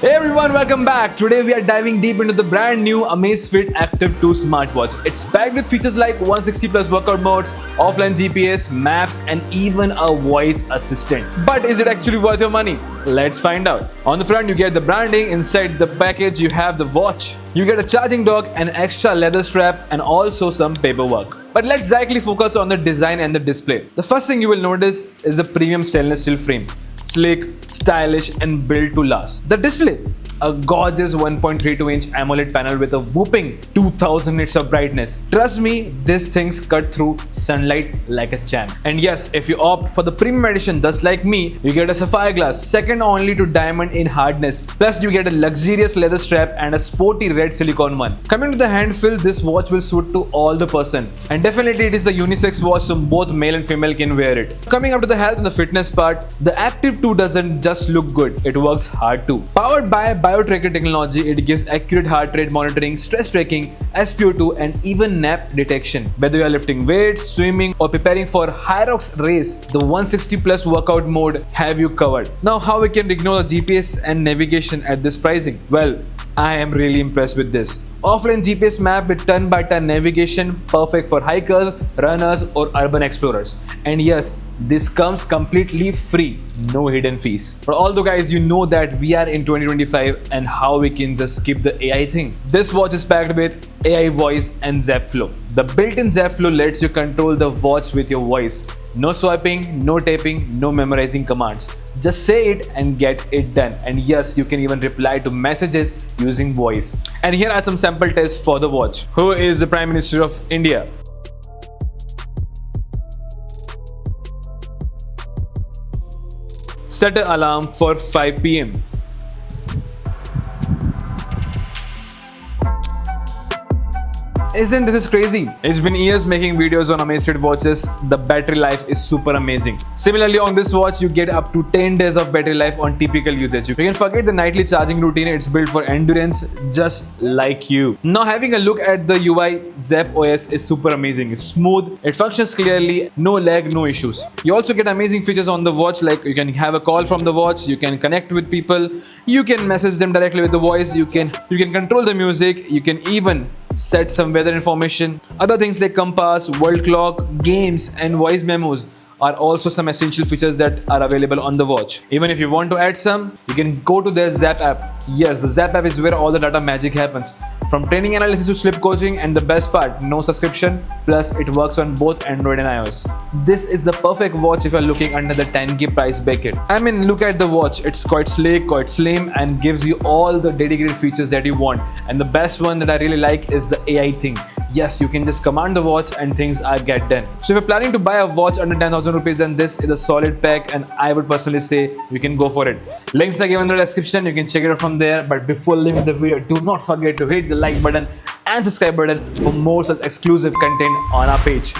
Hey everyone, welcome back. Today we are diving deep into the brand new Amazfit Active 2 smartwatch. It's packed with features like 160 plus workout modes, offline GPS, maps, and even a voice assistant. But is it actually worth your money? Let's find out. On the front, you get the branding. Inside the package, you have the watch. You get a charging dock, an extra leather strap, and also some paperwork. But let's directly focus on the design and the display. The first thing you will notice is the premium stainless steel frame. Sleek, stylish, and built to last. The display, a gorgeous 1.32-inch AMOLED panel with a whopping 2000 nits of brightness. Trust me, these things cut through sunlight like a champ. And yes, if you opt for the premium edition just like me, you get a sapphire glass, second only to diamond in hardness. Plus, you get a luxurious leather strap and a sporty red silicone one. Coming to the hand feel, this watch will suit to all the person. And definitely it is a unisex watch, so both male and female can wear it. Coming up to the health and the fitness part, the Active 2 doesn't just look good, it works hard too. Powered by BioTracker technology, it gives accurate heart rate monitoring, stress tracking, SpO2, and even nap detection. Whether you are lifting weights, swimming, or preparing for HYROX Race, the 160 plus workout mode have you covered. Now, how we can ignore the GPS and navigation at this pricing? Well, I am really impressed with this. Offline GPS map with turn-by-turn navigation, perfect for hikers, runners, or urban explorers. And yes, this comes completely free, no hidden fees. But although guys, you know that we are in 2025 and how we can just skip the AI thing. This watch is packed with AI voice and Zepp Flow. The built-in Zepp Flow lets you control the watch with your voice. No swiping, no taping, no memorizing commands. Just say it and get it done. And yes, you can even reply to messages using voice. And here are some sample tests for the watch. Who is the Prime Minister of India? Set an alarm for 5 p.m. Isn't this crazy? It's been years making videos on Amazfit watches. The battery life is super amazing. Similarly, on this watch, you get up to 10 days of battery life on typical usage. You can forget the nightly charging routine. It's built for endurance, just like you. Now, having a look at the UI, Zepp OS is super amazing. It's smooth, it functions clearly, no lag, no issues. You also get amazing features on the watch, like you can have a call from the watch, you can connect with people, you can message them directly with the voice, you can control the music, you can even set some weather information. Other things like compass, world clock, games, and voice memos are also some essential features that are available on the watch. Even if you want to add some, you can go to their Zepp app. Yes, the Zepp app is where all the data magic happens. From training analysis to sleep coaching, and the best part, no subscription, plus it works on both Android and iOS. This is the perfect watch if you're looking under the 10K price bracket. I mean, look at the watch. It's quite sleek, quite slim, and gives you all the dedicated features that you want. And the best one that I really like is the AI thing. Yes, you can just command the watch and things are get done. So if you're planning to buy a watch under 10,000 rupees, then this is a solid pack, and I would personally say you can go for it. Links are given in the description, you can check it out from there. But before leaving the video, do not forget to hit the like button and subscribe button for more such exclusive content on our page.